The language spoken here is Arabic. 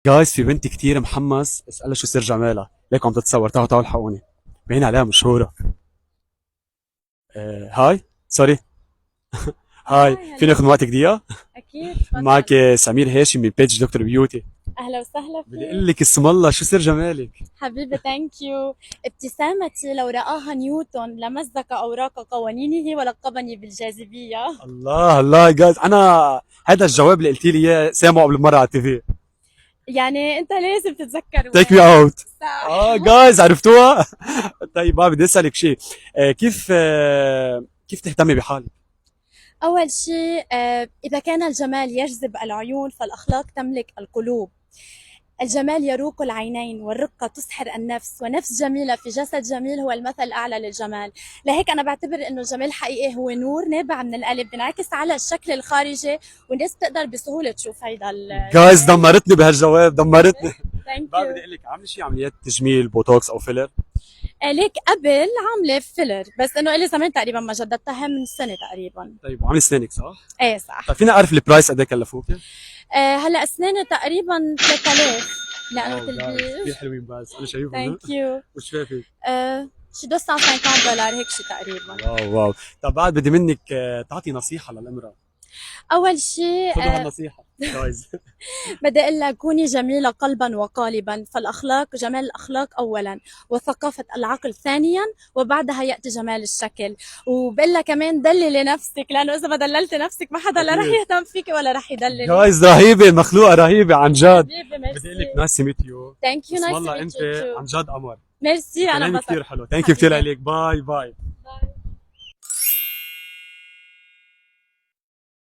جايز في بنت كتير محمس اسألها شو سر جمالها، ليك عم تتصور. تعالوا الحقوني، باين عليها مشهورة. هاي، سوري. هاي، هاي فيني اخذ هلو. من وقتك دقيقة؟ اكيد تفضل. معك سمير هاشم من بيج دكتور بيوتي. اهلا وسهلا بدي فيك. اقول لك اسم الله شو سر جمالك. حبيبي ثانك يو. ابتسامتي لو رآها نيوتن لمزق اوراق قوانينه ولقبني بالجاذبيه. الله الله جايز، انا هذا الجواب اللي قلتي لي اياه سامعه قبل مرة على التي في. يعني انت لازم تتذكر تيك مي وين. اوت. صح. جايز عرفتوها. طيب ما بدي اسالك شيء. كيف تهتمي بحالك؟ اول شيء اذا كان الجمال يجذب العيون فالاخلاق تملك القلوب. الجمال يروق العينين والرقة تسحر النفس، ونفس جميلة في جسد جميل هو المثل الأعلى للجمال. لهيك أنا بعتبر إنه الجمال الحقيقي هو نور نابع من القلب بينعكس على الشكل الخارجي، والناس بتقدر بسهولة تشوف هيدا جايز الجمال. دمرتني بهالجواب، دمرتني. ثانك بقى بدي يو. اقول لك، عامله شيء عمليات تجميل بوتوكس او فيلر؟ ليك قبل عاملة فيلر، بس إنه إلي زمان تقريبا ما جددتها من سنة تقريبا. طيب وعامله اسنانك صح؟ إيه صح. طيب فينا اعرف البرايس قد ايه كلفوك؟ هلا أسناني تقريبا 3000 لأنه واو جايز كثير التلبيس. حلوين، بس انا شايفهم. ثانك يو. وشفافي. شي 250 دولار هيك شي تقريبا. واو واو. طب بعد بدي منك تعطي نصيحه للامراه. أول شيء خذوا هالنصيحه جايز. بدي اقول لك كوني جميلة قلبا وقالبا، فالأخلاق جمال الأخلاق أولا، وثقافة العقل ثانيا، وبعدها يأتي جمال الشكل. وبقول لك كمان دللي نفسك، لأنه إذا ما دللت نفسك ما حدا لا رح اكيد. يهتم فيك ولا رح يدللك. جايز رهيبه، مخلوقه رهيبه عن جد. حبيبي بدي اقول لك ميرسي. نايس ميت يو. ثانك يو اسم نايس تو الله ميت انت يو تو. عن جد قمر. ميرسي أنا كلامي انبسطت. كثير حلو، ثانك يو كثير حبيبي. عليك. باي باي.